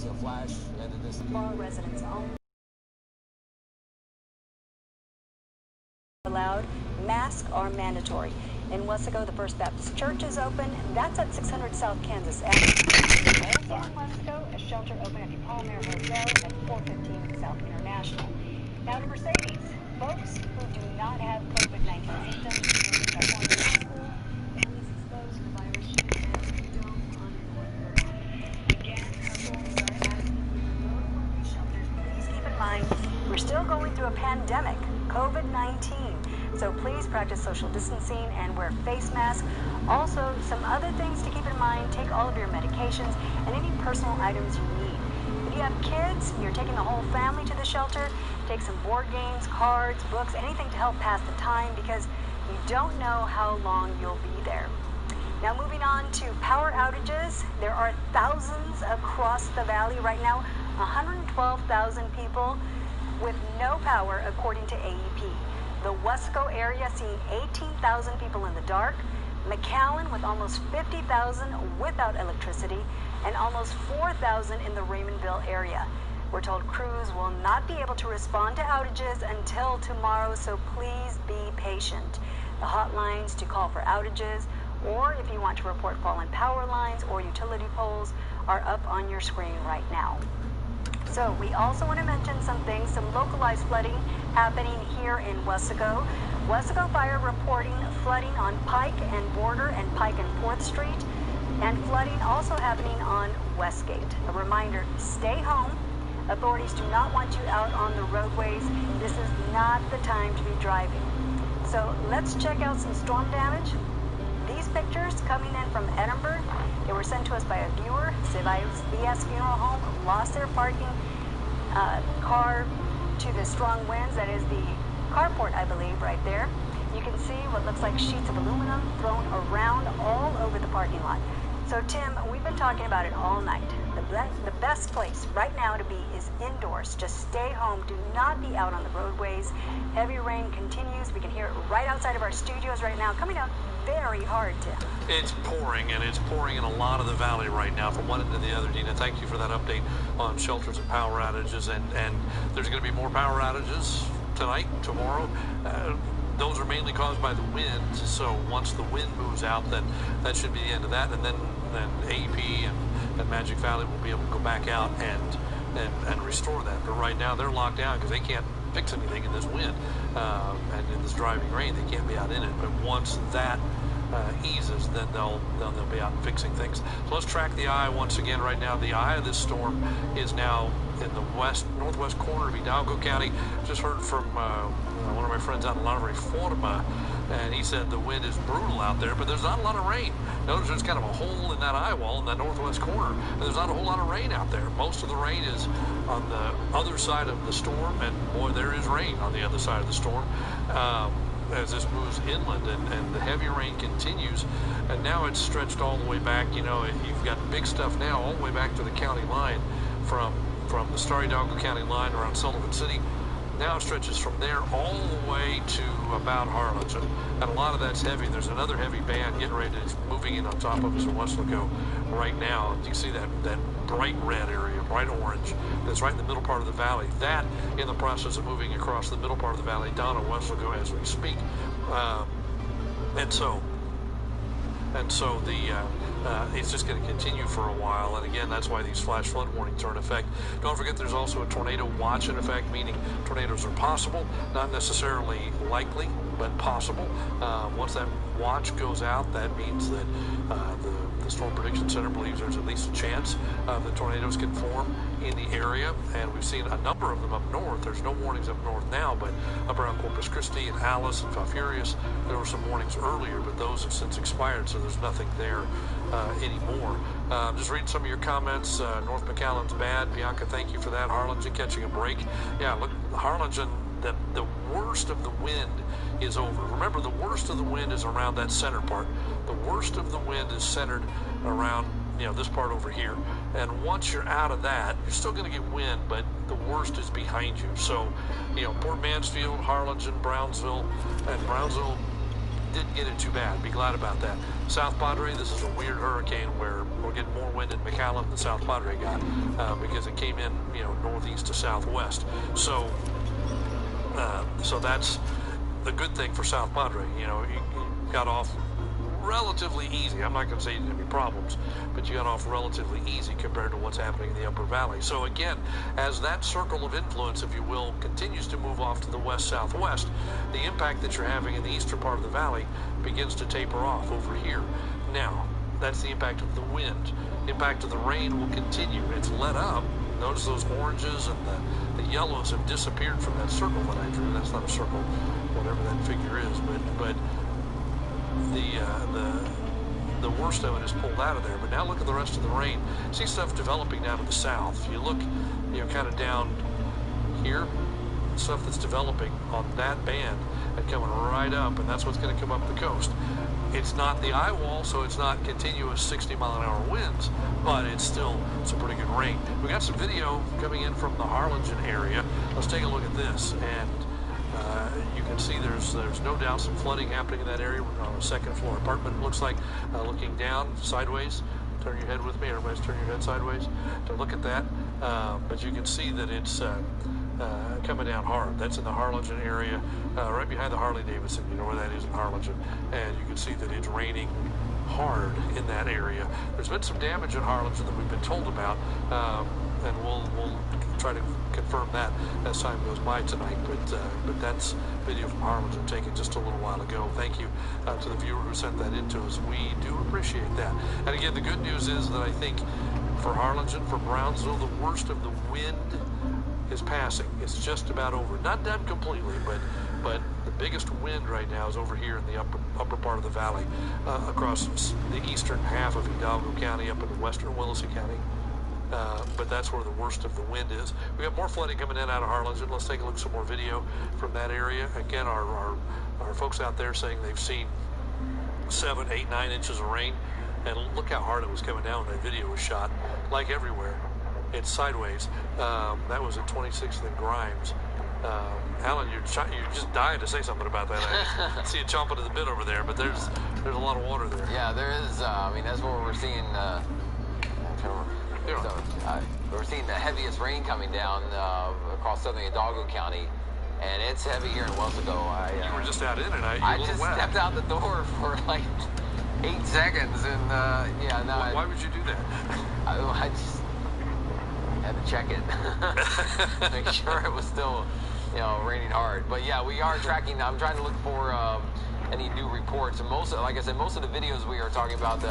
a flash into this. Bar residents only allowed. Masks are mandatory. In Wesco, the First Baptist Church is open. That's at 600 South Kansas Avenue. Also in Wesco, a shelter open at the Palmer Hotel at 415 South International. Now to Mercedes. Folks who do not have COVID-19 symptoms are going to school. Families exposed to the virus should don't unemployed. Again, authorities are asking you to go to one of these shelters. Please keep in mind, we're still going through a pandemic, COVID-19. So please practice social distancing and wear face masks. Also, some other things to keep in mind, take all of your medications and any personal items you need. If you have kids, you're taking the whole family to the shelter, take some board games, cards, books, anything to help pass the time because you don't know how long you'll be there. Now moving on to power outages, there are thousands across the valley right now, 112,000 people with no power according to AEP. The Wesco area seeing 18,000 people in the dark, McAllen with almost 50,000 without electricity, and almost 4,000 in the Raymondville area. We're told crews will not be able to respond to outages until tomorrow, so please be patient. The hotlines to call for outages, or if you want to report fallen power lines or utility poles, are up on your screen right now. So we also want to mention some things, some localized flooding happening here in Wesco. Wesco Fire reporting flooding on Pike and Border and Pike and 4th Street, and flooding also happening on Westgate. A reminder, stay home. Authorities do not want you out on the roadways. This is not the time to be driving. So let's check out some storm damage. These pictures coming in from Edinburgh, they were sent to us by a viewer. VS Funeral Home lost their parking car to the strong winds. That is the carport, I believe, right there. You can see what looks like sheets of aluminum thrown around all over the parking lot. So Tim, we've been talking about it all night. The best place right now to be is indoors. Just stay home. Do not be out on the roadways. Heavy rain continues. We can hear it right outside of our studios right now, coming out very hard, Tim. It's pouring, and it's pouring in a lot of the valley right now from one end to the other. Dina, thank you for that update on shelters and power outages. And there's going to be more power outages tonight, tomorrow. Those are mainly caused by the wind. So once the wind moves out, then that should be the end of that. And then AEP and Magic Valley will be able to go back out and restore that. But right now they're locked down because they can't fix anything in this wind and in this driving rain. They can't be out in it. But once that eases, then they'll be out fixing things. So let's track the eye once again. Right now, the eye of this storm is now in the northwest corner of Hidalgo County. Just heard from one of my friends out in La Reforma, and he said the wind is brutal out there, but there's not a lot of rain. Notice there's kind of a hole in that eye wall in that northwest corner, and there's not a whole lot of rain out there. Most of the rain is on the other side of the storm, and boy, there is rain on the other side of the storm as this moves inland, and the heavy rain continues, and now it's stretched all the way back. You know, you've got big stuff now all the way back to the county line from the Star Hidalgo County line around Sullivan City. Now it stretches from there all the way to about Harlingen, and a lot of that's heavy. There's another heavy band getting ready to moving in on top of us in Wesco right now. You can see that bright red area, bright orange, that's right in the middle part of the valley. That in the process of moving across the middle part of the valley down on Wesco as we speak. And so it's just going to continue for a while, and again, that's why these flash flood warnings are in effect. Don't forget there's also a tornado watch in effect, meaning tornadoes are possible, not necessarily likely, but possible. Once that watch goes out, that means that the Storm Prediction Center believes there's at least a chance that tornadoes can form in the area, and we've seen a number of them up north. There's no warnings up north now, but up around Corpus Christi and Alice and Falfurrias, there were some warnings earlier, but those have since expired, so there's nothing there anymore. Just reading some of your comments. North McAllen's bad. Bianca, thank you for that. Harlingen catching a break. Yeah, look, Harlingen, the worst of the wind is over. Remember, the worst of the wind is around that center part. The worst of the wind is centered around, this part over here. And once you're out of that, you're still going to get wind, but the worst is behind you. So, Port Mansfield, Harlingen, Brownsville, didn't get it too bad. Be glad about that. South Padre, this is a weird hurricane where we're getting more wind in McAllen than South Padre got because it came in, northeast to southwest. So that's the good thing for South Padre. You got off relatively easy. I'm not going to say you didn't have any problems, but you got off relatively easy compared to what's happening in the Upper Valley. So again, as that circle of influence, if you will, continues to move off to the west-southwest, the impact that you're having in the eastern part of the valley begins to taper off over here. Now, that's the impact of the wind. The impact of the rain will continue. It's let up. Notice those oranges and the yellows have disappeared from that circle that I drew. That's not a circle, whatever that figure is, but the worst of it is pulled out of there. But now look at the rest of the rain. See stuff developing down to the south. If you look, kind of down here, stuff that's developing on that band and coming right up, and that's what's going to come up the coast. It's not the eye wall, so it's not continuous 60-mile-an-hour winds, but it's still some pretty good rain. We got some video coming in from the Harlingen area. Let's take a look at this, and you can see there's no doubt some flooding happening in that area. We're on a second-floor apartment, it looks like, looking down sideways. Turn your head with me. Everybody's turning your head sideways to look at that. But you can see that it's coming down hard. That's in the Harlingen area, right behind the Harley-Davidson. You know where that is in Harlingen. And you can see that it's raining hard in that area. There's been some damage in Harlingen that we've been told about, and we'll try to confirm that as time goes by tonight. But that's video from Harlingen taken just a little while ago. Thank you to the viewer who sent that in to us. We do appreciate that. And again, the good news is that I think for Harlingen, for Brownsville, the worst of the wind is passing. It's just about over. Not done completely, but the biggest wind right now is over here in the upper part of the valley, across the eastern half of Hidalgo County up into western Willacy County. But that's where the worst of the wind is. We got more flooding coming in out of Harlingen. Let's take a look at some more video from that area. Again, our folks out there saying they've seen 7, 8, 9 inches of rain, and look how hard it was coming down when that video was shot. Like everywhere, it's sideways. That was at 26th and Grimes. Alan, you're just dying to say something about that. I see you chomping at the bit over there, but there's a lot of water there. Yeah, there is. That's where we're seeing. We're seeing the heaviest rain coming down across southern Hidalgo County, and it's heavy here in Weslaco. You were just out in it. I just stepped out the door for like 8 seconds, and Why would you do that? I just had to check it, make sure it was still, raining hard. But yeah, we are tracking. I'm trying to look for any new reports. And like I said, most of the videos we are talking about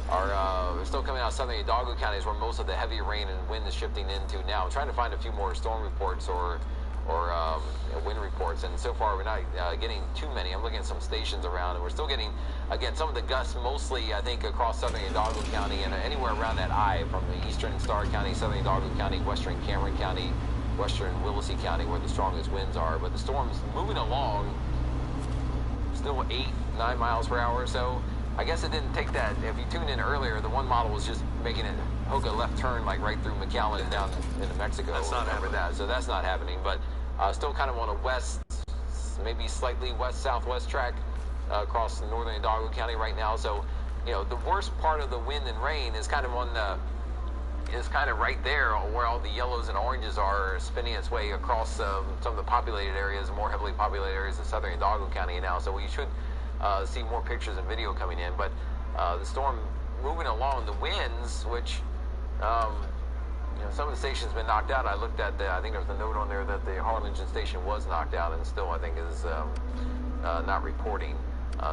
are still coming out of southern Hidalgo counties, where most of the heavy rain and wind is shifting into now. I'm trying to find a few more storm reports or wind reports, and so far we're not getting too many. I'm looking at some stations around, and we're still getting, again, some of the gusts, mostly I think across southern Hidalgo County and anywhere around that eye, from the eastern Starr County, southern Hidalgo County, western Cameron County, western Willacy County, where the strongest winds are. But the storm's moving along, still 8, 9 miles per hour or so. I guess it didn't take that. If you tuned in earlier, the one model was just making it hook a left turn like right through McAllen and down into Mexico. That's not happening. So that's not happening. But still kind of on a west, maybe slightly west-southwest track across northern Hidalgo County right now. So, the worst part of the wind and rain is kind of right there where all the yellows and oranges are, spinning its way across some of the populated areas, more heavily populated areas of southern Hidalgo County now. So we should see more pictures and video coming in. But the storm moving along, the winds, which some of the stations been knocked out. I looked at I think there's a note on there that the Harlingen station was knocked out, and still I think is not reporting.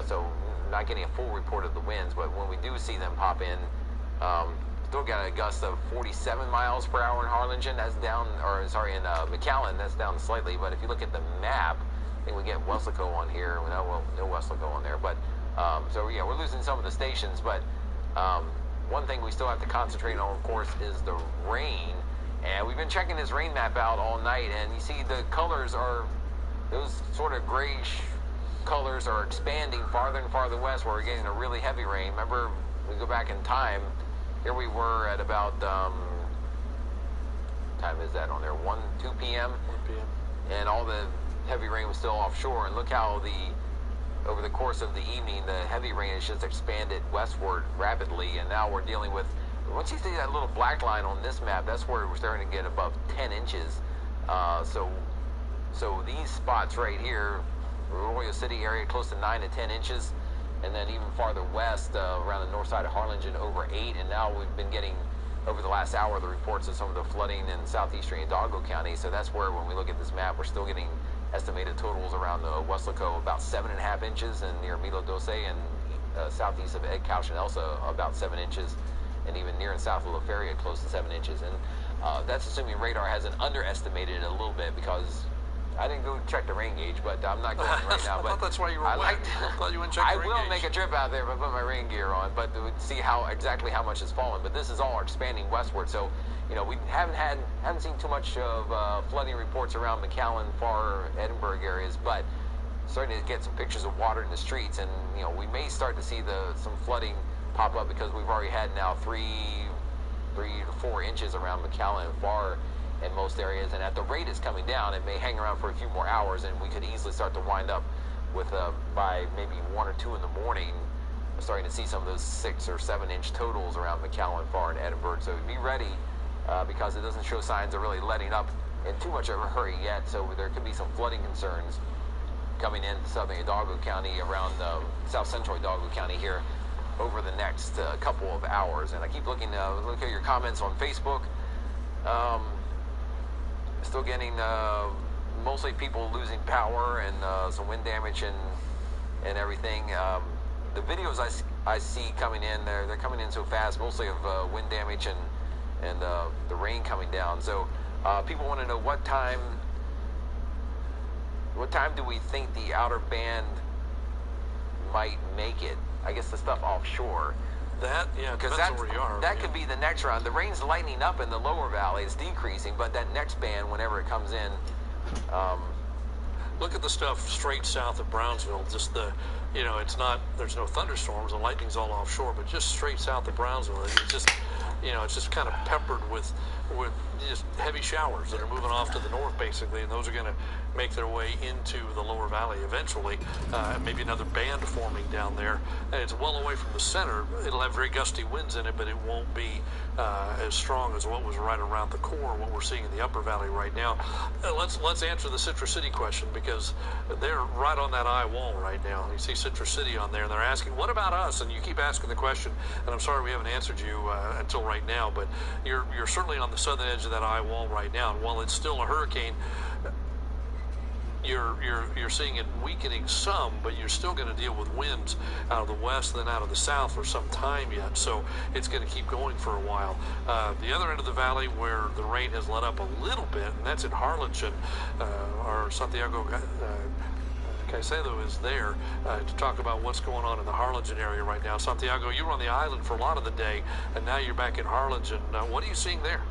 So not getting a full report of the winds. But when we do see them pop in, still got a gust of 47 miles per hour in Harlingen. That's down, in McAllen, that's down slightly. But if you look at the map, I think we get Weslaco on here. No Weslaco on there. But we're losing some of the stations. But one thing we still have to concentrate on, of course, is the rain. And we've been checking this rain map out all night, and you see the colors are, those sort of grayish colors are expanding farther and farther west, where we're getting a really heavy rain. Remember, we go back in time, here we were at about, what time is that on there, 2 p.m.? 1 p.m. And all the heavy rain was still offshore, and look how the over the course of the evening, the heavy rain has just expanded westward rapidly, and now we're dealing with, once you see that little black line on this map, that's where we're starting to get above 10 inches. So these spots right here, Arroyo City area, close to 9 to 10 inches, and then even farther west, around the north side of Harlingen, over 8, and now we've been getting, over the last hour, the reports of some of the flooding in southeastern Hidalgo County. So that's where, when we look at this map, we're still getting estimated totals around Weslaco about 7.5 inches, and near Milo Dose and southeast of Ed Couch and Elsa about 7 inches, and even near and south of La Feria close to 7 inches. And that's assuming radar hasn't underestimated it a little bit, because I didn't go check the rain gauge, but I'm not going right now. But that's why you were I thought you went check the rain will gauge. make a trip out there if I put my rain gear on, but to see exactly how much has fallen. But this is all expanding westward, so we haven't seen too much of flooding reports around McAllen, Far, Edinburgh areas, but starting to get some pictures of water in the streets, and we may start to see some flooding pop up, because we've already had now 3 to 4 inches around McAllen and Far in most areas, and at the rate it's coming down, it may hang around for a few more hours, and we could easily start to wind up with by maybe 1 or 2 in the morning, starting to see some of those 6 or 7 inch totals around McAllen, Far, and Edinburgh. So be ready, because it doesn't show signs of really letting up in too much of a hurry yet. So there could be some flooding concerns coming in southern Hidalgo County, around south central Hidalgo County here over the next couple of hours. And I keep looking at your comments on Facebook. Still getting mostly people losing power and some wind damage and everything. The videos I see coming in, they're coming in so fast, mostly of wind damage and the rain coming down. So people want to know what time do we think the outer band might make it? I guess the stuff offshore. Because that's where you are. That could be the next round. The rain's lightening up in the lower valley. It's decreasing, but that next band, whenever it comes in... Look at the stuff straight south of Brownsville. Just it's not, there's no thunderstorms, the lightning's all offshore, but just straight south of Brownsville, it's just kind of peppered with just heavy showers that are moving off to the north, basically, and those are going to make their way into the lower valley eventually. Maybe another band forming down there, and it's well away from the center. It'll have very gusty winds in it, but it won't be as strong as what was right around the core, what we're seeing in the upper valley right now. Let's answer the Citrus City question, because they're right on that eye wall right now. You see Citrus City on there, and they're asking, what about us? And you keep asking the question, and I'm sorry we haven't answered you until right now, but you're certainly on the southern edge of that eye wall right now, and while it's still a hurricane, you're seeing it weakening some, but you're still going to deal with winds out of the west, then out of the south for some time yet. So it's going to keep going for a while. The other end of the valley where the rain has let up a little bit, and that's in Harlingen, or Santiago Caicedo is there to talk about what's going on in the Harlingen area right now. Santiago, you were on the island for a lot of the day, and now you're back in Harlingen. What are you seeing there?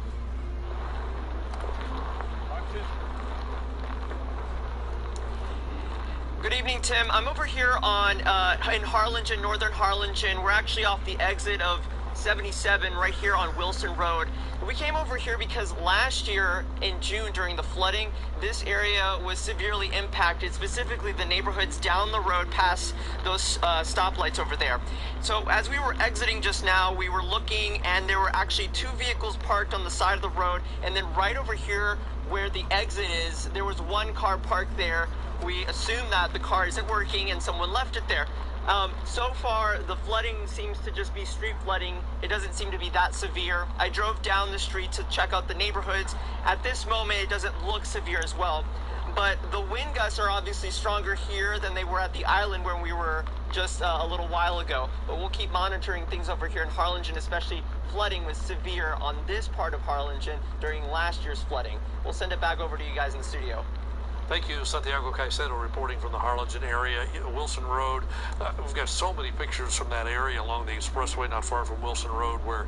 Good evening, Tim. I'm over here in Harlingen, northern Harlingen. We're actually off the exit of 77 right here on Wilson Road. We came over here because last year in June during the flooding, this area was severely impacted, specifically the neighborhoods down the road past those stoplights over there. So as we were exiting just now, we were looking, and there were actually 2 vehicles parked on the side of the road, and then right over here where the exit is, there was 1 car parked there. We assume that the car isn't working and someone left it there. So far, the flooding seems to just be street flooding. It doesn't seem to be that severe. I drove down the street to check out the neighborhoods. At this moment, it doesn't look severe as well. But the wind gusts are obviously stronger here than they were at the island where we were just a little while ago. But we'll keep monitoring things over here in Harlingen, especially flooding was severe on this part of Harlingen during last year's flooding. We'll send it back over to you guys in the studio. Thank you, Santiago Caicedo, reporting from the Harlingen area, Wilson Road. We've got so many pictures from that area along the expressway not far from Wilson Road where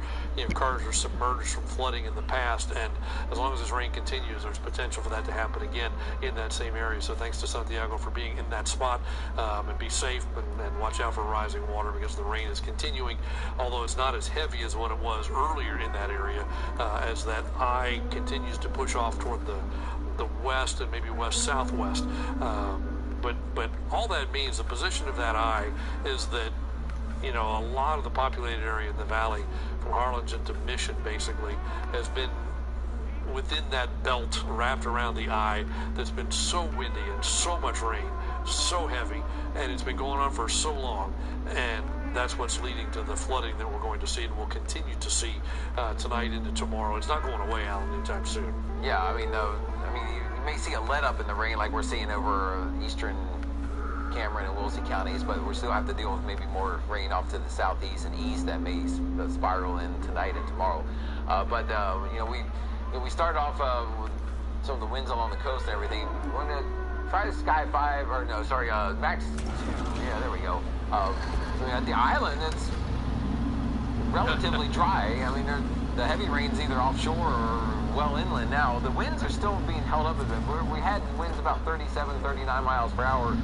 cars are submerged from flooding in the past, and as long as this rain continues, there's potential for that to happen again in that same area. So thanks to Santiago for being in that spot, and be safe and watch out for rising water because the rain is continuing, although it's not as heavy as what it was earlier in that area, as that eye continues to push off toward the west and maybe west-southwest. But all that means, the position of that eye is that, you know, a lot of the populated area in the valley, from Harlingen to Mission, basically, has been within that belt wrapped around the eye that's been so windy and so much rain, so heavy, and it's been going on for so long, and that's what's leading to the flooding that we're going to see and we'll continue to see tonight into tomorrow. It's not going away, Alan, anytime soon. Yeah, I mean, you may see a let up in the rain like we're seeing over eastern Cameron and Willoughby counties, but we still have to deal with maybe more rain off to the southeast and east that may spiral in tonight and tomorrow. You know, we started off with some of the winds along the coast and everything. We're going to try to Sky 5, or no, sorry, Max 2. Yeah, there we go. So at the island, it's relatively dry. I mean, the heavy rain's either offshore or well inland now. The winds are still being held up a bit. We had winds about 37, 39 miles per hour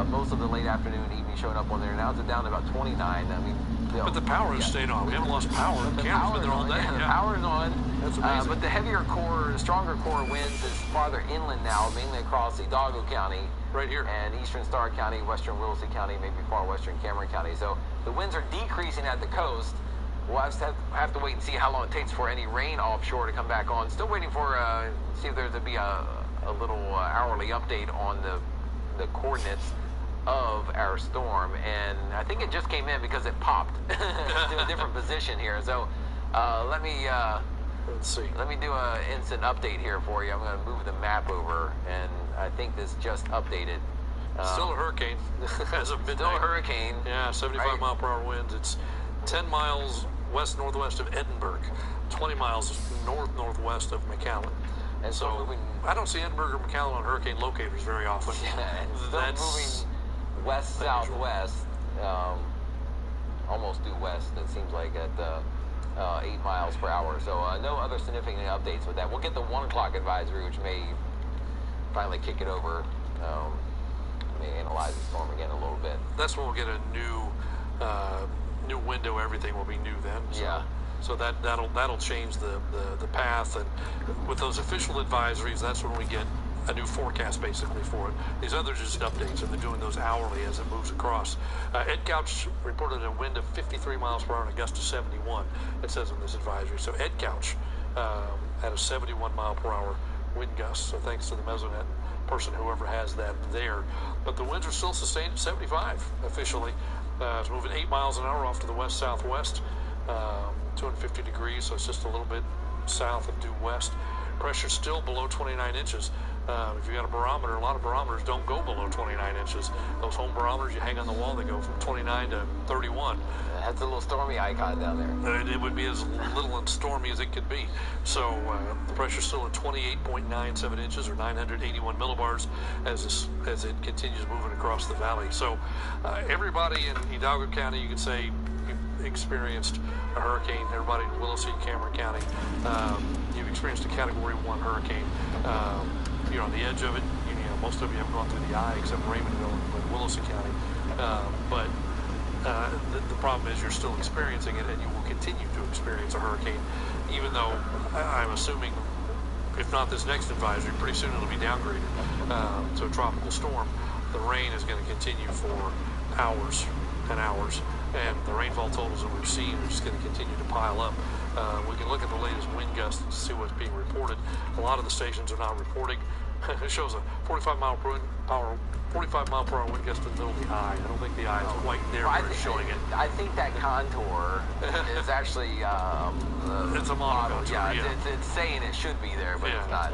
most of the late afternoon and evening showing up on there. Now it's down to about 29. I mean, but the power has stayed on. We haven't lost power. The camera's been there all day. Yeah, the power is on. That's amazing. But the heavier core, stronger core winds is farther inland now, mainly across Hidalgo County. Right here. And eastern Starr County, western Willoughby County, maybe far western Cameron County. So the winds are decreasing at the coast. We'll have to wait and see how long it takes for any rain offshore to come back on. Still waiting for, see if there's to be a little hourly update on the coordinates of our storm, and I think it just came in because it popped to a different position here. So let me let's see. Let me do an instant update here for you. I'm going to move the map over, and I think this just updated. Still a hurricane as of midnight. Still a hurricane. Yeah, 75 mile per hour winds. It's 10 miles west-northwest of Edinburgh, 20 miles north-northwest of McAllen. And so moving, I don't see Edinburgh or McAllen on hurricane locators very often. Yeah, and still moving west-southwest, almost due west, it seems like, at 8 miles per hour. So no other significant updates with that. We'll get the 1 o'clock advisory, which may finally kick it over. May analyze the storm again a little bit. That's when we'll get a new window. Everything will be new then. So, yeah. So that'll change the path, and with those official advisories, that's when we get a new forecast basically for it. These others are just updates, and they're doing those hourly as it moves across. Ed Couch reported a wind of 53 miles per hour and a gust of 71. It says in this advisory. So Ed Couch had a 71 mile per hour wind gust. So thanks to the Mesonet person, whoever has that there. But the winds are still sustained at 75 officially. It's moving 8 miles an hour off to the west-southwest, 250 degrees, so it's just a little bit south of due west. Pressure's still below 29 inches. If you got a barometer, a lot of barometers don't go below 29 inches. Those home barometers you hang on the wall, they go from 29 to 31. That's a little stormy icon down there. It would be as little and stormy as it could be. So the pressure's still at 28.97 inches or 981 millibars as it continues moving across the valley. So everybody in Hidalgo County, you could say, experienced a hurricane. Everybody in Willoughby, Cameron County, you've experienced a Category 1 hurricane. You're on the edge of it. You know, most of you haven't gone through the eye except Raymondville and Willoughby County. But the problem is you're still experiencing it, and you will continue to experience a hurricane, even though I'm assuming, if not this next advisory, pretty soon it'll be downgraded to a tropical storm. The rain is going to continue for hours and hours, and the rainfall totals that we've seen are just going to continue to pile up. We can look at the latest wind gusts to see what's being reported. A lot of the stations are not reporting. It shows a 45 mile per hour wind gust in the middle of the eye. I don't think the eye is quite there where it's showing it. I think that contour is actually it's a monocontour. Yeah, it's saying it should be there, but it's not.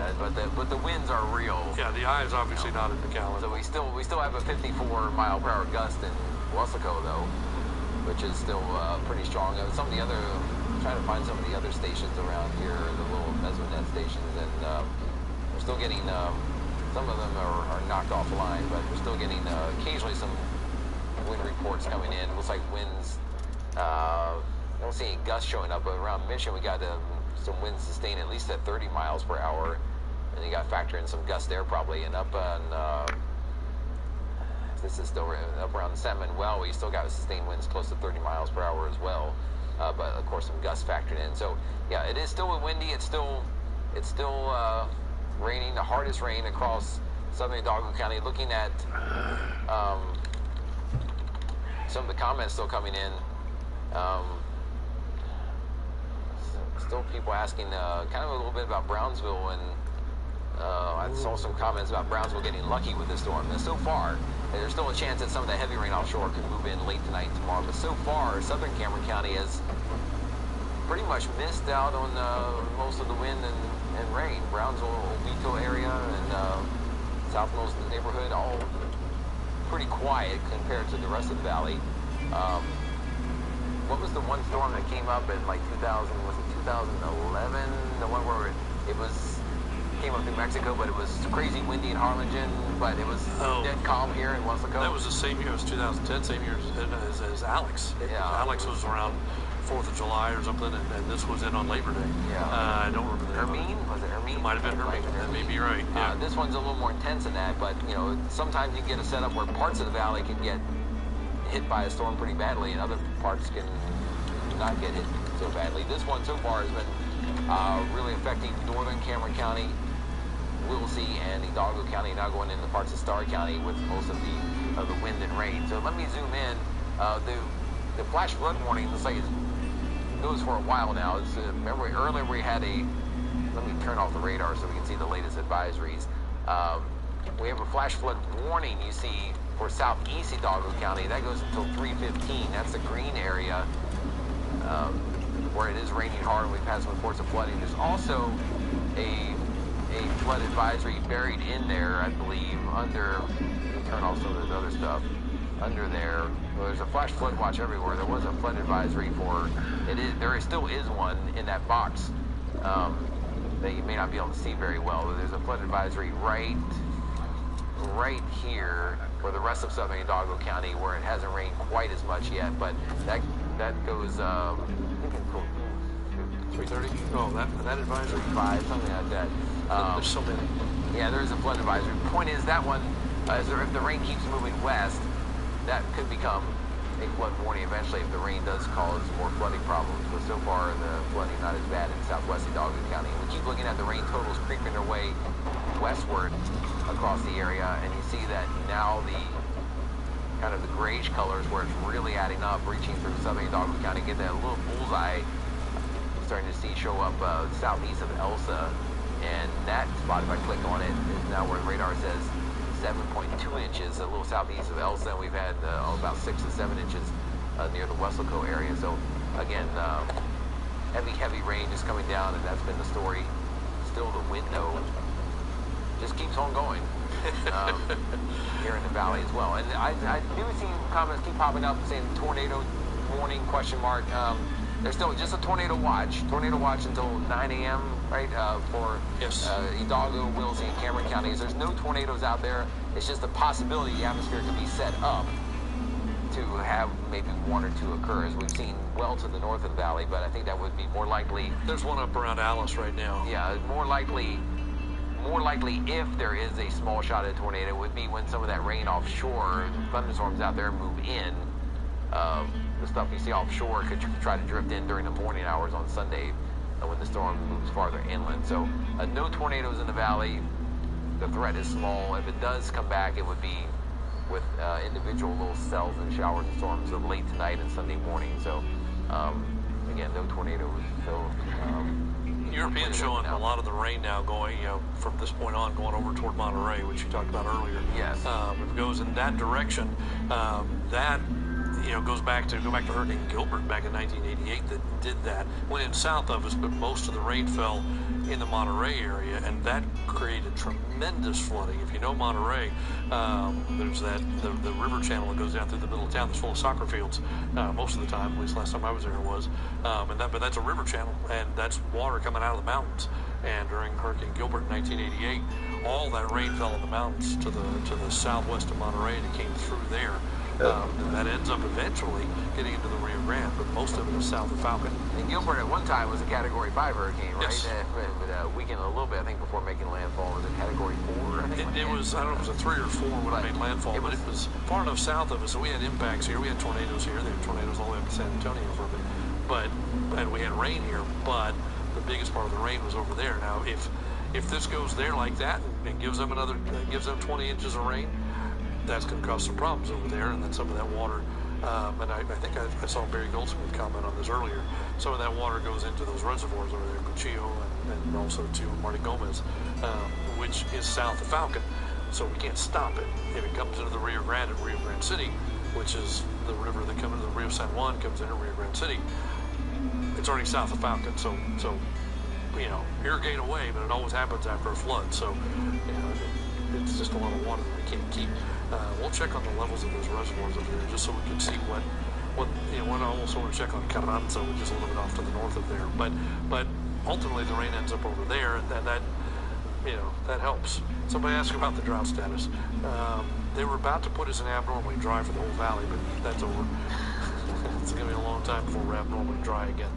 But the winds are real. Yeah, the eye is obviously not in McAllen. So we still have a 54 mile per hour gust in Weslaco though, which is still pretty strong. Some of the other, I'm trying to find some of the other stations around here, the little Mesonet stations, and we're still getting, some of them are knocked offline, but we're still getting occasionally some wind reports coming in. It looks like winds, I don't see any gusts showing up, but around Mission we got some winds sustained at least at 30 miles per hour, and you got to factor in some gusts there probably, and up on, this is still up around the San Manuel, we still got sustained winds close to 30 miles per hour as well, but of course some gusts factored in. So yeah, it is still windy. It's still raining, the hardest rain across southern Hidalgo County. Looking at some of the comments still coming in. Still people asking kind of a little bit about Brownsville, and I saw some comments about Brownsville getting lucky with this storm. And so far, there's still a chance that some of the heavy rain offshore could move in late tonight and tomorrow. But so far, southern Cameron County has pretty much missed out on most of the wind and rain. Brownsville, Oviedo area, and southmost neighborhood, all pretty quiet compared to the rest of the valley. What was the one storm that came up in like 2000? Was it 2011? The one where came up through Mexico, but it was crazy windy in Harlingen, but it was dead calm here in Weslaco. That was the same year as 2010, same year as Alex. Yeah. Alex was around 4th of July or something, and this was in on Labor Day. Yeah. I don't remember the name. Hermine? Was it Hermine? It might have been Hermine. That may be right. Yeah. This one's a little more intense than that, but you know, sometimes you get a setup where parts of the valley can get hit by a storm pretty badly, and other parts can not get hit so badly. This one so far has been really affecting northern Cameron County, Wilsey, and Hidalgo County, now going into parts of Starr County with most of the wind and rain. So let me zoom in. The flash flood warning looks like it goes for a while now. Remember earlier we had let me turn off the radar so we can see the latest advisories. We have a flash flood warning, you see, for southeast Hidalgo County. That goes until 3:15. That's the green area where it is raining hard, and we've had some reports of flooding. There's also a flood advisory buried in there, I believe, under, let me turn off some of this other stuff, under there. Well, there's a flash flood watch everywhere. There was a flood advisory there still is one in that box that you may not be able to see very well. There's a flood advisory right here for the rest of southern Hidalgo County, where it hasn't rained quite as much yet, but that goes, I think it's 3:30? Oh, that advisory? 5, something like that. There's so many. Yeah, there is a flood advisory. The point is that one, if the rain keeps moving west, that could become a flood warning eventually if the rain does cause more flooding problems. But so far, the flooding not as bad in southwest Hidalgo County. We keep looking at the rain totals creeping their way westward across the area, and you see that now the kind of the grayish colors where it's really adding up, reaching through southern Hidalgo County, get that little bullseye starting to see show up southeast of Elsa, and that spot, if I click on it, is now where the radar says 7.2 inches, a little southeast of Elsa, and we've had about 6 to 7 inches near the Weslaco area. So again, heavy rain just coming down, and that's been the story. Still the wind though just keeps on going here in the valley as well. And I do see comments keep popping up saying tornado warning, question mark. There's still just a tornado watch until 9 a.m., right, for Hidalgo, Wilsey, and Cameron counties. There's no tornadoes out there. It's just a possibility the atmosphere could be set up to have maybe one or two occur, as we've seen well to the north of the valley, but I think that would be more likely. There's one up around Alice right now. Yeah, more likely if there is a small shot at a tornado would be when some of that rain offshore, thunderstorms out there move in. The stuff you see offshore could try to drift in during the morning hours on Sunday when the storm moves farther inland. So no tornadoes in the valley. The threat is small. If it does come back, it would be with individual little cells and showers and storms of late tonight and Sunday morning. So again, no tornadoes. So Europeans showing a lot of the rain now going, from this point on, going over toward Monterey, which you talked about earlier. Yes. If it goes in that direction, that goes back to Hurricane Gilbert back in 1988 that did that. Went in south of us, but most of the rain fell in the Monterey area, and that created tremendous flooding. If you know Monterey, there's the river channel that goes down through the middle of town that's full of soccer fields most of the time. At least last time I was there it was. But that's a river channel, and that's water coming out of the mountains. And during Hurricane Gilbert in 1988, all that rain fell in the mountains to the southwest of Monterey, and it came through there. And that ends up eventually getting into the Rio Grande, but most of it is south of Falcon. And Gilbert at one time was a Category 5 hurricane, right? Yes. But weakened a little bit, I think, before making landfall. Was it Category 4? I think It was, I don't know if it was a 3 or 4 when it made landfall, but it was far enough south of us, so we had impacts here. We had tornadoes here. They had tornadoes all the way up to San Antonio for a bit. And we had rain here, but the biggest part of the rain was over there. Now, if if this goes there like that and gives them 20 inches of rain, that's going to cause some problems over there, and then some of that water. And I think I saw Barry Goldsmith comment on this earlier. Some of that water goes into those reservoirs over there, Cuchillo, and also to Marty Gomez, which is south of Falcon. So we can't stop it. If it comes into the Rio Grande at Rio Grande City, which is the river that comes into the Rio San Juan, comes into Rio Grande City, it's already south of Falcon. So irrigate away, but it always happens after a flood. So, it's just a lot of water that we can't keep. We'll check on the levels of those reservoirs over there just so we can see what I also want to check on Carranza, which is a little bit off to the north of there. But ultimately the rain ends up over there, and that helps. Somebody asked about the drought status. They were about to put us in abnormally dry for the whole valley, but that's over. It's going to be a long time before we're abnormally dry again.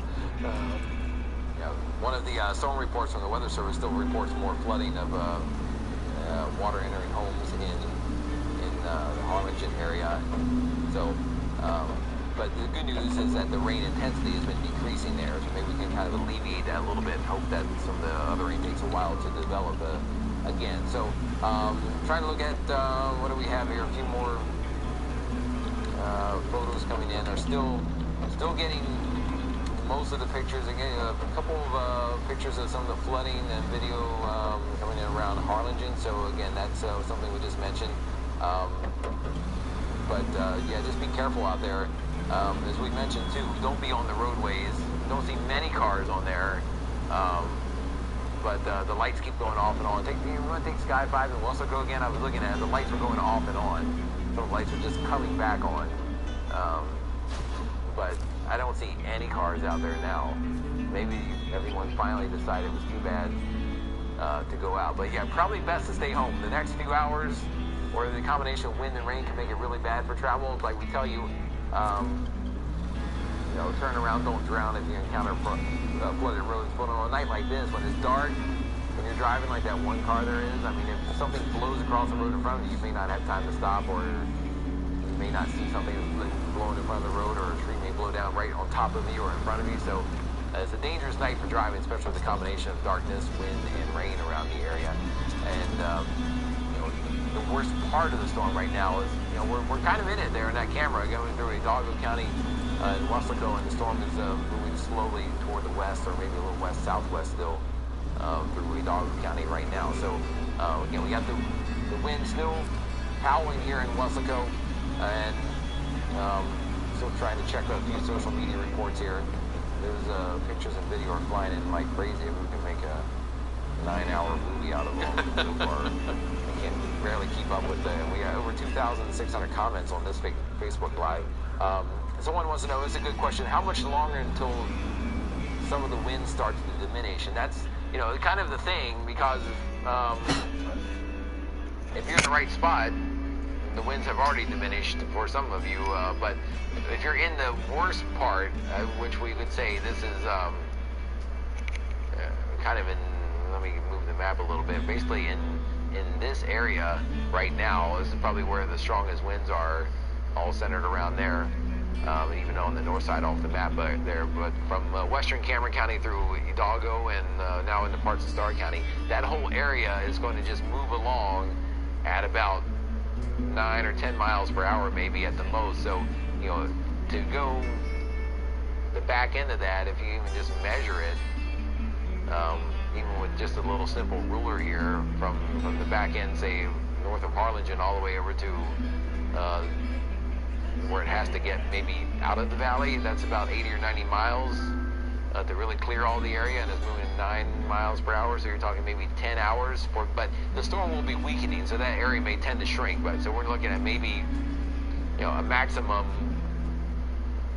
One of the storm reports from the Weather Service still reports more flooding of water entering homes in the Harlingen area. So, but the good news is that the rain intensity has been decreasing there, so maybe we can kind of alleviate that a little bit and hope that some of the other rain takes a while to develop again. So, trying to look at what do we have here? A few more photos coming in. Are still getting most of the pictures. Again, a couple of pictures of some of the flooding and video coming in around Harlingen. So again, that's something we just mentioned. But just be careful out there. As we mentioned too, don't be on the roadways. Don't see many cars on there. But the lights keep going off and on. You want to take Sky 5 and Weslaco again? I was looking at it. The lights were going off and on. Some lights were just coming back on. But I don't see any cars out there now. Maybe everyone finally decided it was too bad to go out. But yeah, probably best to stay home. The next few hours, or the combination of wind and rain can make it really bad for travel. Like we tell you, turn around, don't drown if you encounter flooded roads. But on a night like this, when it's dark, when you're driving like that one car there is, I mean, if something blows across the road in front of you, you may not have time to stop, or you may not see something blowing in front of the road, or a tree may blow down right on top of you or in front of you. So it's a dangerous night for driving, especially with the combination of darkness, wind, and rain around the area. And the worst part of the storm right now is, we're kind of in it there in that camera going through Hidalgo County and Weslaco, and the storm is moving slowly toward the west, or maybe a little west-southwest still through Hidalgo County right now. So again, we got the wind still howling here in Weslaco, and still trying to check a few social media reports here. There's pictures and video are flying in like crazy. If we can make a 9-hour movie out of them so far. We can barely keep up with it. And we got over 2,600 comments on this Facebook Live. Someone wants to know, it's a good question, how much longer until some of the wind starts to diminish? And that's, kind of the thing, because if you're in the right spot, the winds have already diminished for some of you, but if you're in the worst part, which we could say this is kind of in, let me move the map a little bit, basically in this area right now is probably where the strongest winds are, all centered around there, even on the north side off the map but from western Cameron County through Hidalgo and now into parts of Starr County, that whole area is going to just move along at about 9 or 10 miles per hour maybe at the most. So to go the back end of that, if you even just measure it, even with just a little simple ruler here from the back end, say north of Harlingen all the way over to where it has to get maybe out of the valley, that's about 80 or 90 miles to really clear all the area, and it's moving 9 miles per hour, so you're talking maybe 10 hours but the storm will be weakening, so that area may tend to shrink. But so we're looking at maybe a maximum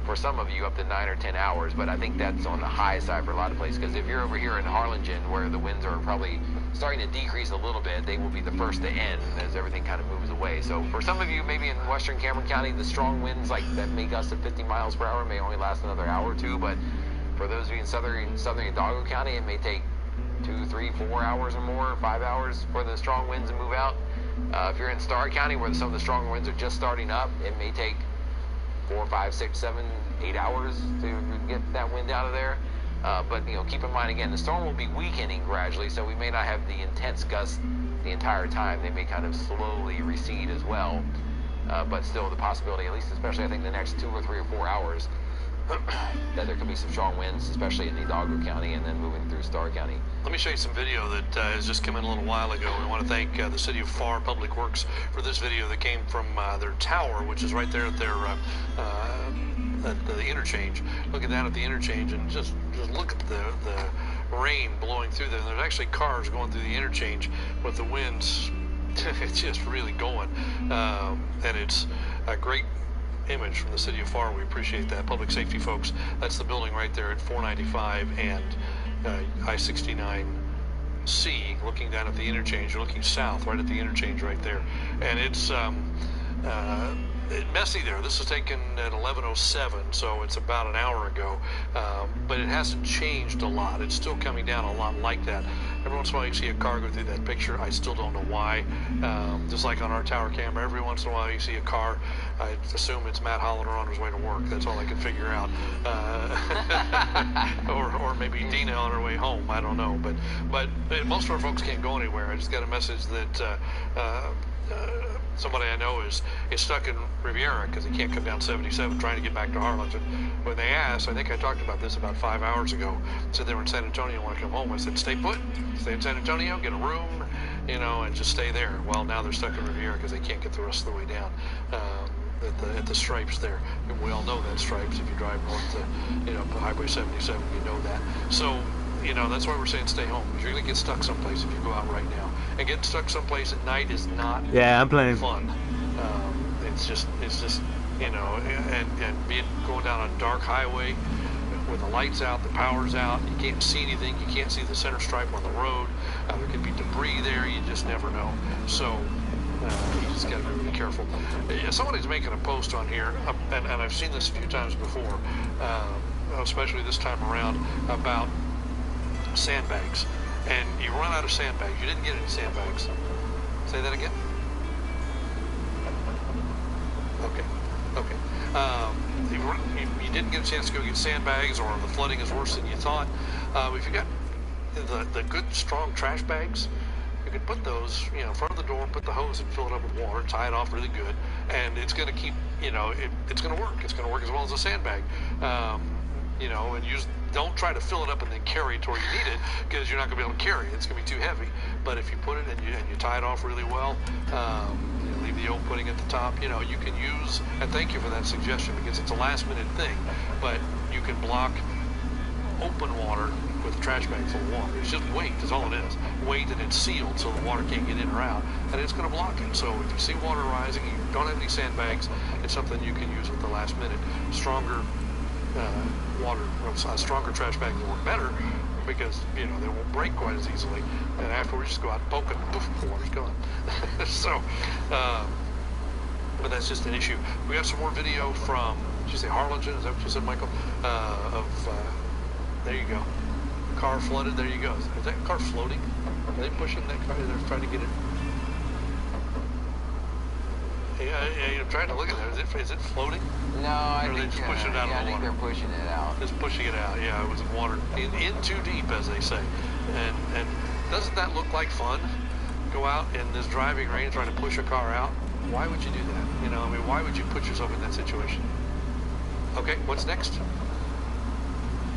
for some of you up to 9 or 10 hours, but I think that's on the high side for a lot of places, because if you're over here in Harlingen where the winds are probably starting to decrease a little bit, they will be the first to end as everything kind of moves away. So for some of you maybe in western Cameron County, the strong winds like that may gust at 50 miles per hour may only last another hour or two, but for those of you in southern Hidalgo County, it may take 2, 3, 4 hours or more, 5 hours for the strong winds to move out. If you're in Starr County where some of the strong winds are just starting up, it may take 4, 5, 6, 7, 8 hours to get that wind out of there. But keep in mind again, the storm will be weakening gradually, so we may not have the intense gusts the entire time. They may kind of slowly recede as well. But still, the possibility, at least especially I think the next 2 or 3 or 4 hours, that there could be some strong winds, especially in Hidalgo County and then moving through Starr County. Let me show you some video that has just come in a little while ago. We want to thank the City of FAR Public Works for this video that came from their tower, which is right there at their at the interchange. Looking down at the interchange and just look at the rain blowing through there. And there's actually cars going through the interchange with the winds. It's just really going, and it's a great image from the City of FAR. We appreciate that. Public safety folks, that's the building right there at 495 and I-69C, looking down at the interchange. You're looking south right at the interchange right there, and it's messy there. This was taken at 11:07, so it's about an hour ago, but it hasn't changed a lot. It's still coming down a lot like that. Every once in a while you see a car go through that picture. I still don't know why. Just like on our tower camera, every once in a while you see a car. I assume it's Matt Hollander on his way to work. That's all I can figure out. Or maybe Dina on her way home. I don't know. But most of our folks can't go anywhere. I just got a message that somebody I know is stuck in Riviera because he can't come down 77 trying to get back to Harlingen. When they asked, I think I talked about this about 5 hours ago, said they were in San Antonio and want to come home. I said, stay put, stay in San Antonio, get a room, and just stay there. Well, now they're stuck in Riviera because they can't get the rest of the way down at the stripes there. And we all know that stripes. If you drive north to Highway 77, you know that. So, that's why we're saying stay home. You're going to get stuck someplace if you go out right now. And getting stuck someplace at night is not I'm playing fun. It's just and going down a dark highway with the lights out, the power's out, you can't see anything, you can't see the center stripe on the road. There could be debris there, you just never know. So you just got to be really careful. Somebody's making a post on here, and I've seen this a few times before, especially this time around, about sandbags. And you run out of sandbags. You didn't get any sandbags. Say that again? Okay. You didn't get a chance to go get sandbags, or the flooding is worse than you thought. If you got the good, strong trash bags, you can put those, in front of the door, put the hose and fill it up with water, tie it off really good, and it's going to keep, it's going to work. It's going to work as well as a sandbag. And don't try to fill it up and then carry it to where you need it, because you're not going to be able to carry it. It's going to be too heavy. But if you put it and you tie it off really well, leave the old pudding at the top, you can use, and thank you for that suggestion, because it's a last minute thing, but you can block open water with a trash bag full of water. It's just weight is all it is. Weight, and it's sealed so the water can't get in or out, and it's going to block it. So if you see water rising, you don't have any sandbags, it's something you can use at the last minute. Stronger stronger trash bags will work better, because they won't break quite as easily, and afterwards just go out and poke it, and poof, the water's gone. So but that's just an issue. We have some more video from, did you say Harlingen? Is that what you said, Michael? There you go. Car flooded. There you go. Is that car floating? Are they pushing that car? They're trying to get it. Yeah, I'm trying to look at that. Is it floating? No, I think think just pushing it out of the I think water. they're pushing it out. Just pushing it out. Yeah, it was in water in too deep, as they say. And doesn't that look like fun? Go out in this driving rain trying to push a car out. Why would you do that? Why would you put yourself in that situation? Okay, what's next?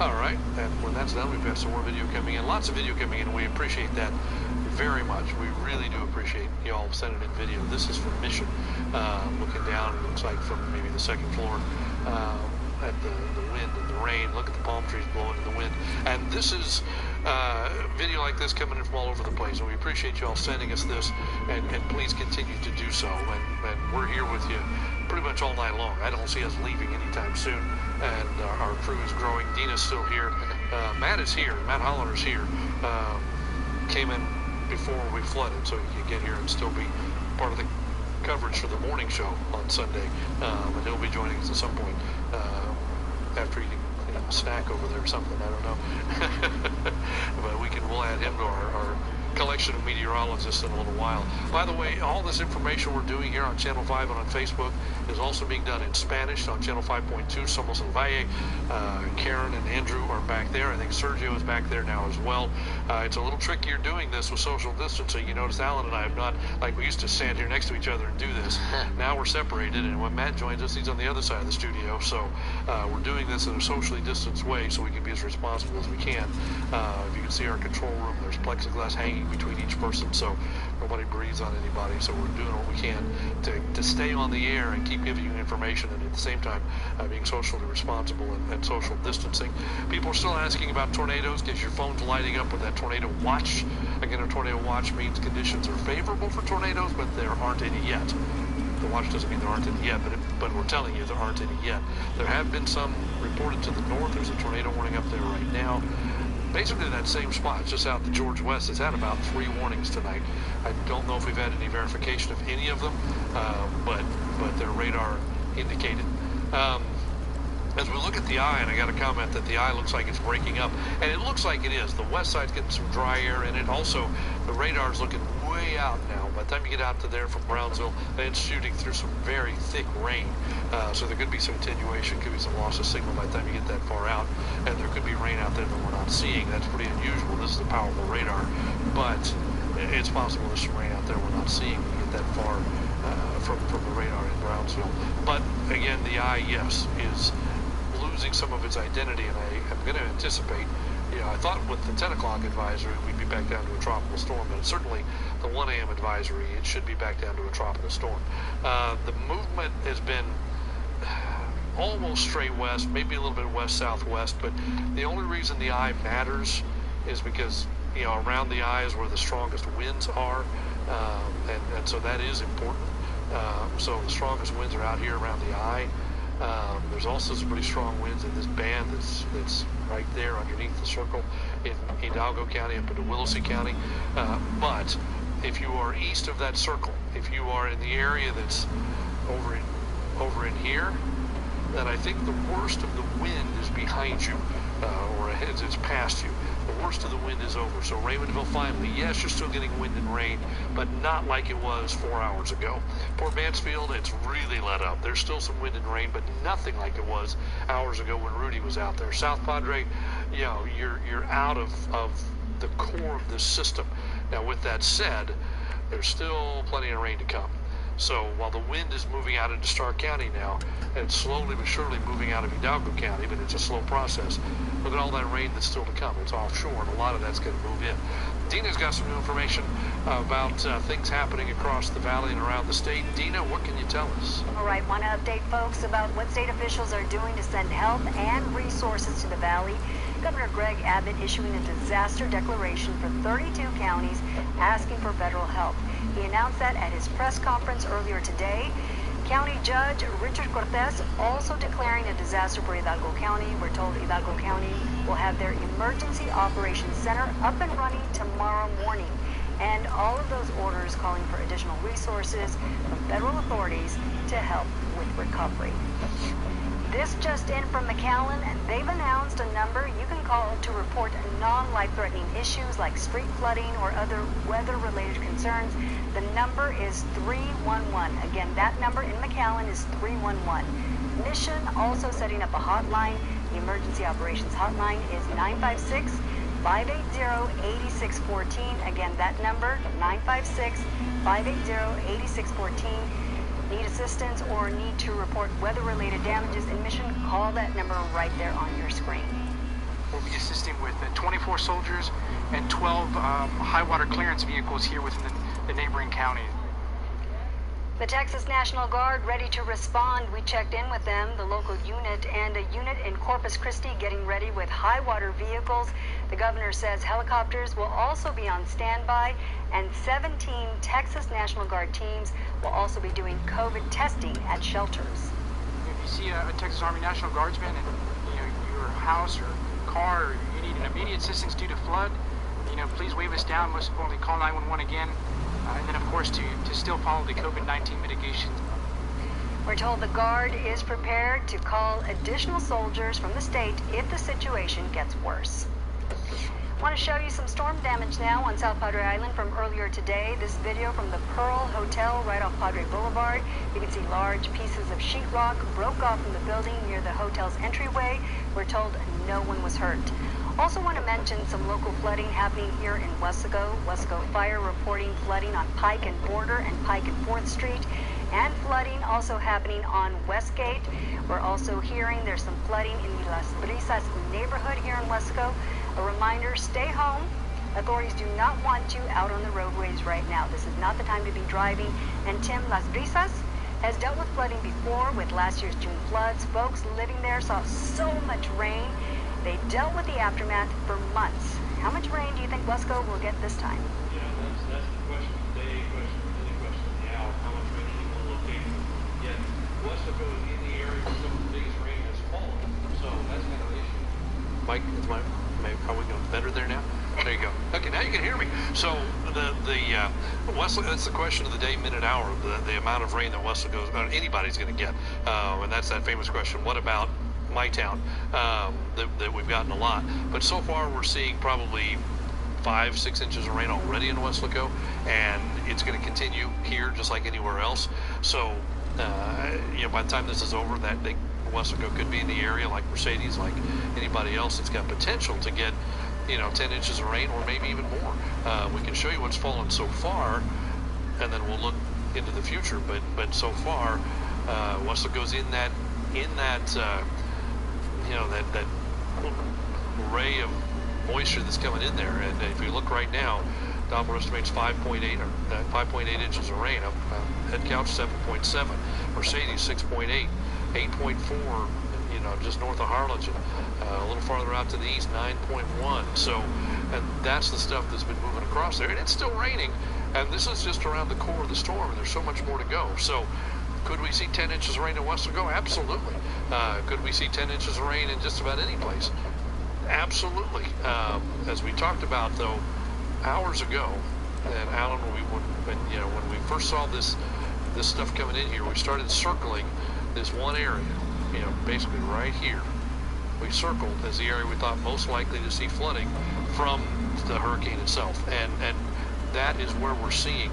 All right, and when that's done, we've got some more video coming in. Lots of video coming in, and we appreciate that very much. We really do appreciate y'all sending in video. This is from Mission. Looking down, it looks like from maybe the second floor at the wind and the rain. Look at the palm trees blowing in the wind. And this is video like this coming in from all over the place. And we appreciate y'all sending us this, and please continue to do so. And we're here with you pretty much all night long. I don't see us leaving anytime soon. And our crew is growing. Dina's still here. Matt is here. Matt Hollander's here. Came in before we flooded, so he could get here and still be part of the coverage for the morning show on Sunday. And he'll be joining us at some point after eating a snack over there or something. I don't know. But we'll add him to our collection of meteorologists in a little while. By the way, all this information we're doing here on Channel 5 and on Facebook is also being done in Spanish on Channel 5.2. Somos El Valle. Karen and Andrew are back there. I think Sergio is back there now as well. It's a little trickier doing this with social distancing. You notice Alan and I have not, like we used to stand here next to each other and do this. Now we're separated, and when Matt joins us, he's on the other side of the studio. So we're doing this in a socially distanced way so we can be as responsible as we can. If you can see our control room, there's plexiglass hanging between each person, so nobody breathes on anybody. So we're doing what we can to stay on the air and keep giving you information, and at the same time being socially responsible and social distancing. People are still asking about tornadoes because your phone's lighting up with that tornado watch. Again, a tornado watch means conditions are favorable for tornadoes, but there aren't any yet. The watch doesn't mean there aren't any yet, but we're telling you there aren't any yet. There have been some reported to the north. There's a tornado warning up there right now. Basically that same spot, just out to George West, has had about 3 warnings tonight. I don't know if we've had any verification of any of them, but their radar indicated. As we look at the eye, and I got a comment that the eye looks like it's breaking up, and it looks like it is. The west side's getting some dry air in it. Also, the radar's looking way out now. By the time you get out to there from Brownsville, it's shooting through some very thick rain. So there could be some attenuation, could be some loss of signal by the time you get that far out, and there could be rain out there that we're not seeing. That's pretty unusual. This is a powerful radar, but it's possible there's some rain out there we're not seeing when you get that far from the radar in Brownsville. But again, the eye, yes, is losing some of its identity, and I am going to anticipate, I thought with the 10 o'clock advisory we'd be back down to a tropical storm, but certainly the 1 a.m. advisory, it should be back down to a tropical storm. The movement has been almost straight west, maybe a little bit west-southwest, but the only reason the eye matters is because, around the eye is where the strongest winds are, and so that is important. So the strongest winds are out here around the eye. There's also some pretty strong winds in this band that's right there underneath the circle in Hidalgo County up into Willacy County. But if you are east of that circle, if you are in the area that's over in here, then I think the worst of the wind is behind you, or ahead, it's past you. The worst of the wind is over. So Raymondville finally, yes, you're still getting wind and rain, but not like it was 4 hours ago. Port Mansfield, it's really let up. There's still some wind and rain, but nothing like it was hours ago when Rudy was out there. South Padre, you're out of the core of this system. Now, with that said, there's still plenty of rain to come. So while the wind is moving out into Stark County now, and slowly but surely moving out of Hidalgo County, but it's a slow process, look at all that rain that's still to come. It's offshore, and a lot of that's going to move in. Dina's got some new information about things happening across the valley and around the state. Dina, what can you tell us? All right, want to update folks about what state officials are doing to send help and resources to the valley. Governor Greg Abbott issuing a disaster declaration for 32 counties asking for federal help. He announced that at his press conference earlier today. County Judge Richard Cortez also declaring a disaster for Hidalgo County. We're told Hidalgo County will have their Emergency Operations Center up and running tomorrow morning. And all of those orders calling for additional resources from federal authorities to help with recovery. This just in from McAllen. They've announced a number you can call to report non-life-threatening issues like street flooding or other weather-related concerns. The number is 311. Again, that number in McAllen is 311. Mission also setting up a hotline. The Emergency Operations Hotline is 956-580-8614. Again, that number, 956-580-8614. Need assistance or need to report weather-related damages in Mission, call that number right there on your screen. We'll be assisting with 24 soldiers and 12 high water clearance vehicles here within the neighboring counties. The Texas National Guard ready to respond. We checked in with them, the local unit, and a unit in Corpus Christi getting ready with high water vehicles. The governor says helicopters will also be on standby, and 17 Texas National Guard teams will also be doing COVID testing at shelters. If you see a Texas Army National Guardsman in your house or car, or you need immediate assistance due to flood, please wave us down. Most importantly, call 911 again. And then, of course, to still follow the COVID-19 mitigation. We're told the Guard is prepared to call additional soldiers from the state if the situation gets worse. Want to show you some storm damage now on South Padre Island from earlier today. This video from the Pearl Hotel right off Padre Boulevard. You can see large pieces of sheetrock broke off from the building near the hotel's entryway. We're told no one was hurt. Also want to mention some local flooding happening here in Wesco. Wesco Fire reporting flooding on Pike and Border and Pike and 4th Street. And flooding also happening on Westgate. We're also hearing there's some flooding in the Las Brisas neighborhood here in Wesco. A reminder, stay home. Authorities do not want you out on the roadways right now. This is not the time to be driving. And Tim, Las Brisas has dealt with flooding before with last year's June floods. Folks living there saw so much rain. They dealt with the aftermath for months. How much rain do you think Wesco will get this time? Yeah, that's the question of the day, question of the question of the hour. How much rain in one location? Yet Wesco is in the area where some of the biggest rain has fallen. So that's kind of an issue. Mike, are we going better there now? There you go. Okay, now you can hear me. So Wesley, that's the question of the day, minute, hour. The amount of rain that Wesley goes, anybody's going to get, and that's that famous question. What about my town? That we've gotten a lot, but so far we're seeing probably 5-6 inches of rain already in Weslaco, and it's going to continue here just like anywhere else. So by the time this is over, that Weslaco could be in the area like Mercedes, like anybody else. It's got potential to get 10 inches of rain or maybe even more. We can show you what's fallen so far, and then we'll look into the future. But so far, Weslaco's in that that ray of moisture that's coming in there. And if you look right now, Doppler estimates 5.8 inches of rain. Head count 7.7. Mercedes 6.8, 8.4. Just north of Harlingen. A little farther out to the east, 9.1. So, and that's the stuff that's been moving across there. And it's still raining. And this is just around the core of the storm. And there's so much more to go. So, could we see 10 inches of rain in Weslaco? Absolutely. Could we see 10 inches of rain in just about any place? Absolutely. As we talked about, though, hours ago, and Alan, when we first saw this stuff coming in here, we started circling this one area, basically right here. We circled as the area we thought most likely to see flooding from the hurricane itself, and that is where we're seeing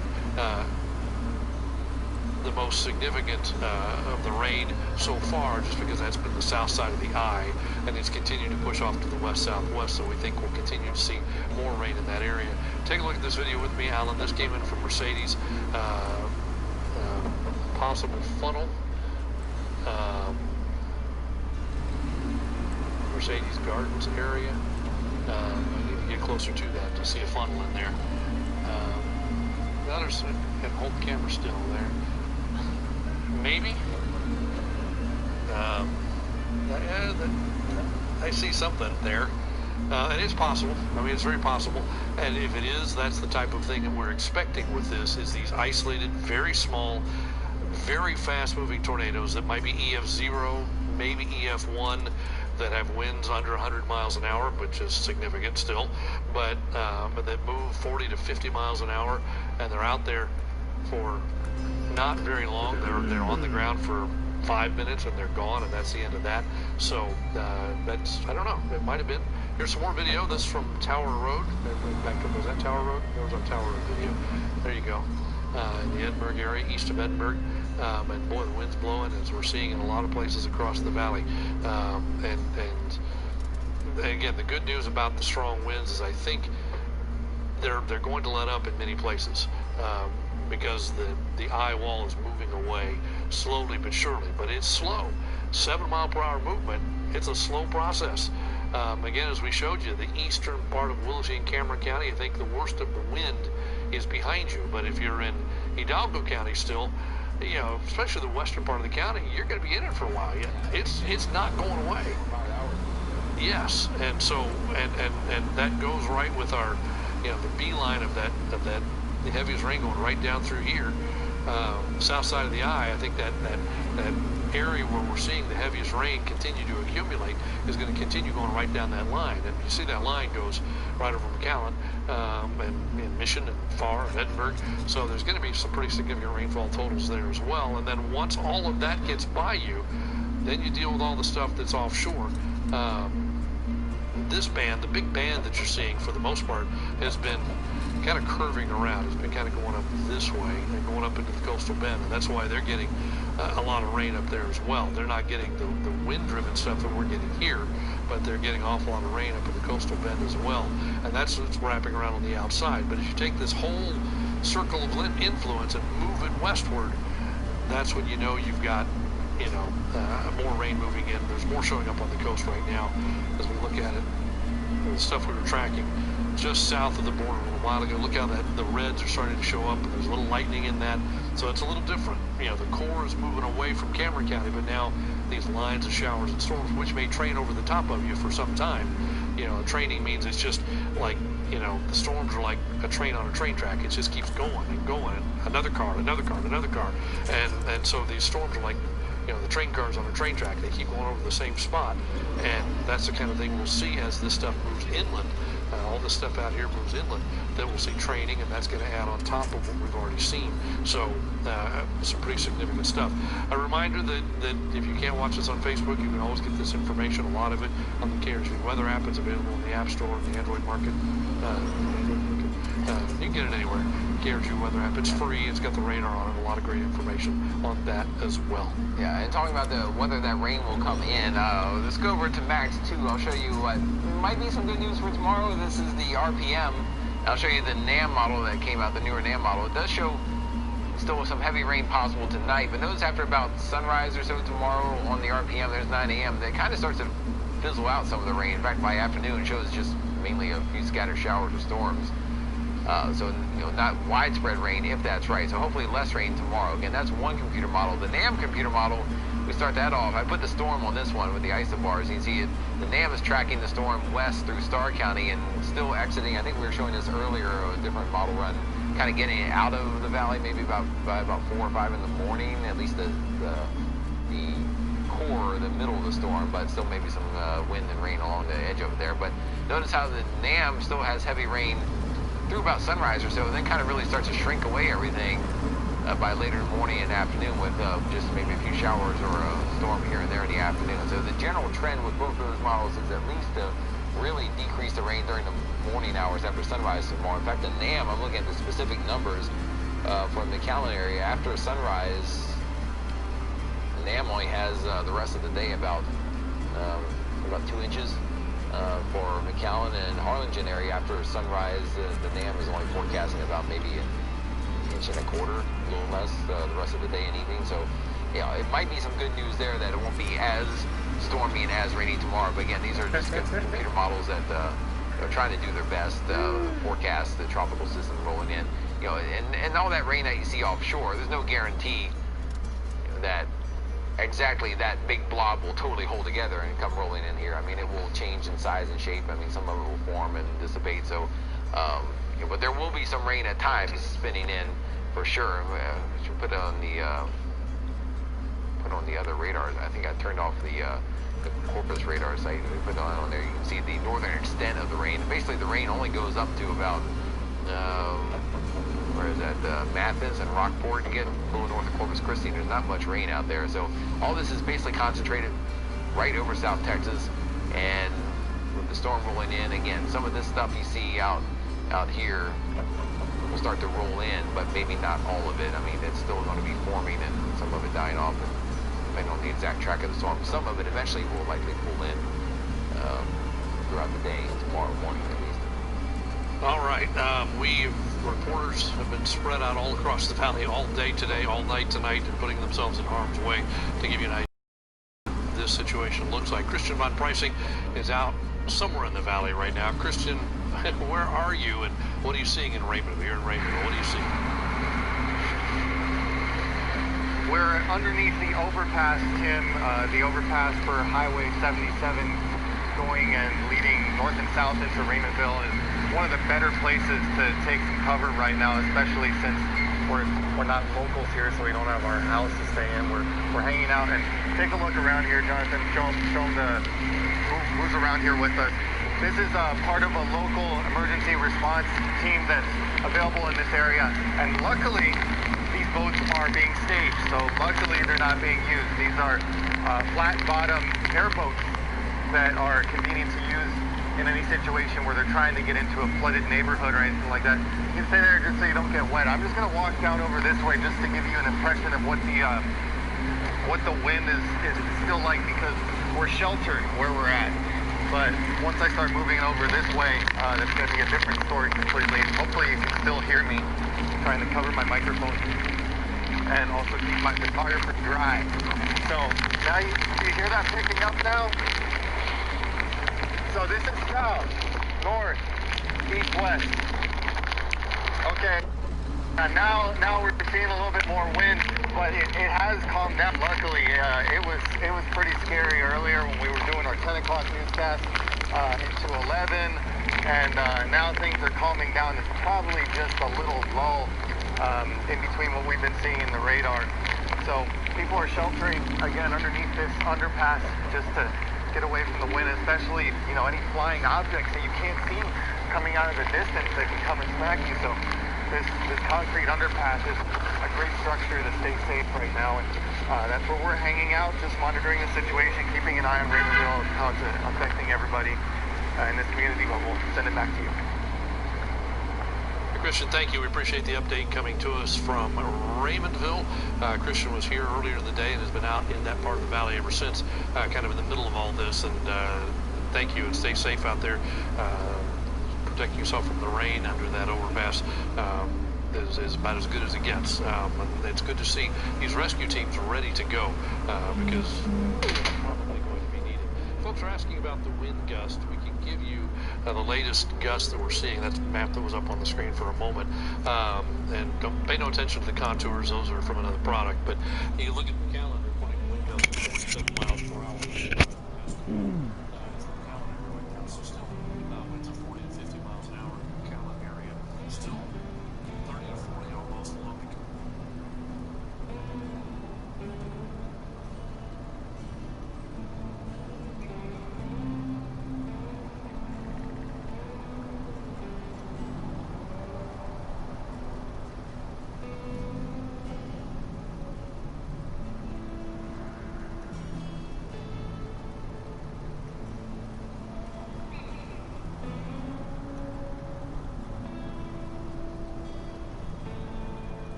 the most significant of the rain so far, just because that's been the south side of the eye, and it's continued to push off to the west-southwest, so we think we'll continue to see more rain in that area. Take a look at this video with me, Alan. This came in from Mercedes. Possible funnel. Mercedes Gardens area. I need to get closer to that to see a funnel in there. And hold the camera still there. Maybe. I see something there. It is possible. I mean, it's very possible. And if it is, that's the type of thing that we're expecting with this, is these isolated, very small, very fast-moving tornadoes that might be EF0, maybe EF1, that have winds under 100 miles an hour, which is significant still, but that move 40 to 50 miles an hour, and they're out there for not very long. They're on the ground for 5 minutes and they're gone, and that's the end of that. So that's, I don't know, it might have been. Here's some more video. This is from Tower Road. Back up, was that Tower Road? That was on Tower Road video. There you go. In the Edinburgh area, east of Edinburgh. And boy, the wind's blowing, as we're seeing in a lot of places across the valley. And again, the good news about the strong winds is I think they're going to let up in many places, because the eye wall is moving away slowly but surely. But it's slow. 7 mile per hour movement. It's a slow process. Again, as we showed you, the eastern part of Willesee and Cameron County, I think the worst of the wind is behind you. But if you're in Hidalgo County still, especially the western part of the county, you're going to be in it for a while. It's not going away. Yes, and so and that goes right with our, the beeline of that the heaviest rain going right down through here, south side of the eye. I think that area where we're seeing the heaviest rain continue to accumulate is going to continue going right down that line. And you see that line goes right over McAllen, and Mission and Farr and Edinburgh. So there's going to be some pretty significant rainfall totals there as well. And then once all of that gets by you, then you deal with all the stuff that's offshore. this band, the big band that you're seeing for the most part, has been kind of curving around. It's been kind of going up this way and going up into the coastal bend, and that's why they're getting a lot of rain up there as well. They're not getting the wind-driven stuff that we're getting here, but they're getting an awful lot of rain up in the coastal bend as well, and that's what's wrapping around on the outside. But if you take this whole circle of influence and move it westward, that's when you know you've got, you know, more rain moving in. There's more showing up on the coast right now as we look at it. The stuff we were tracking just south of the border a little while ago. Look how the reds are starting to show up, and there's a little lightning in that. So it's a little different. You know, the core is moving away from Cameron County, but now these lines of showers and storms, which may train over the top of you for some time. You know, training means it's just like, you know, the storms are like a train on a train track. It just keeps going and going. And another car, another car, another car. And so these storms are like, you know, the train cars on a train track. They keep going over the same spot. And that's the kind of thing we'll see as this stuff moves inland. All this stuff out here moves inland. Then we'll see training, and that's going to add on top of what we've already seen. So some pretty significant stuff. A reminder that if you can't watch us on Facebook, you can always get this information, a lot of it, on the KRG Weather app. It's available in the App Store and the Android market. You can get it anywhere. KRG Weather app. It's free. It's got the radar on it. A lot of great information on that as well. Yeah, and talking about whether that rain will come in, let's go over to Max 2. I'll show you what might be some good news for tomorrow. This is the RPM. I'll show you the NAM model that came out, the newer NAM model. It does show still some heavy rain possible tonight, but notice after about sunrise or so tomorrow on the RPM, there's 9 a.m., that kind of starts to fizzle out some of the rain. In fact, by afternoon, it shows just mainly a few scattered showers or storms. So, you know, not widespread rain, if that's right. So hopefully less rain tomorrow. Again, that's one computer model. The NAM computer model, we start that off. I put the storm on this one with the isobars. You can see it. The NAM is tracking the storm west through Starr County and still exiting. I think we were showing this earlier, a different model run, kind of getting it out of the valley maybe by about 4 or 5 in the morning, at least the core, the middle of the storm, but still maybe some wind and rain along the edge over there. But notice how the NAM still has heavy rain through about sunrise or so, and then kind of really starts to shrink away everything by later morning and afternoon with just maybe a few showers or a storm here and there in the afternoon. So the general trend with both of those models is at least to really decrease the rain during the morning hours after sunrise tomorrow. In fact, the NAM, I'm looking at the specific numbers from the McAllen area. After sunrise, NAM only has the rest of the day about 2 inches. For McAllen and Harlingen area after sunrise, the NAM is only forecasting about maybe an 1.25 inches, a little less, the rest of the day and evening. So, yeah, it might be some good news there that it won't be as stormy and as rainy tomorrow. But again, these are just computer models that are trying to do their best, forecast the tropical system rolling in. You know, and all that rain that you see offshore, there's no guarantee that exactly that big blob will totally hold together and come rolling in here. I mean, it will change in size and shape. I mean, some of it will form and dissipate. So, you know, but there will be some rain at times spinning in for sure. Should put on the other radars. I think I turned off the Corpus radar site. We put on there. You can see the northern extent of the rain. Basically, the rain only goes up to about where is that, Mathis and Rockport. You get a little north of Corpus Christi, there's not much rain out there. So all this is basically concentrated right over South Texas. And with the storm rolling in, again, some of this stuff you see out here will start to roll in, but maybe not all of it. I mean, it's still going to be forming and some of it dying off, and depending on the exact track of the storm, some of it eventually will likely pull in throughout the day, tomorrow morning at least. All right, reporters have been spread out all across the valley all day today, all night tonight, and putting themselves in harm's way to give you an idea of what this situation looks like. Christian Von Preissing is out somewhere in the valley right now. Christian, where are you, and what are you seeing in Raymond? You're in Raymond. What are you seeing? We're underneath the overpass, Tim, the overpass for Highway 77 going and leading north and south into Raymondville is one of the better places to take some cover right now, especially since we're not locals here, so we don't have our house to stay in. We're hanging out, and take a look around here, Jonathan. Show them who's around here with us. This is part of a local emergency response team that's available in this area, and luckily these boats are being staged, so luckily they're not being used. These are flat bottom airboats that are convenient to use in any situation where they're trying to get into a flooded neighborhood or anything like that. You can stay there just so you don't get wet. I'm just going to walk down over this way just to give you an impression of what the wind is still like, because we're sheltered where we're at. But once I start moving over this way, that's going to be a different story completely. Hopefully you can still hear me. I'm trying to cover my microphone and also keep my guitar dry. So now you hear that picking up now? So this is south, north, east, west. Okay. And now we're seeing a little bit more wind, but it has calmed down. Luckily, it was pretty scary earlier when we were doing our 10 o'clock newscast into 11, and now things are calming down. It's probably just a little lull in between what we've been seeing in the radar. So people are sheltering again underneath this underpass just to get away from the wind, especially any flying objects that you can't see coming out of the distance that can come and smack you. So this concrete underpass is a great structure to stay safe right now, and that's where we're hanging out, just monitoring the situation, keeping an eye on Ravenville, how it's affecting everybody in this community, but we'll send it back to you. Christian, thank you. We appreciate the update coming to us from Raymondville. Christian was here earlier in the day and has been out in that part of the valley ever since, kind of in the middle of all this, and thank you, and stay safe out there. Protecting yourself from the rain under that overpass is about as good as it gets. And it's good to see these rescue teams ready to go because they're probably going to be needed. Folks are asking about the wind gust. We can give you the latest gust that we're seeing. That's the map that was up on the screen for a moment. And don't pay no attention to the contours. Those are from another product. But you look at the calendar, wind gusts of 47 miles per hour.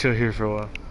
chill here for a while.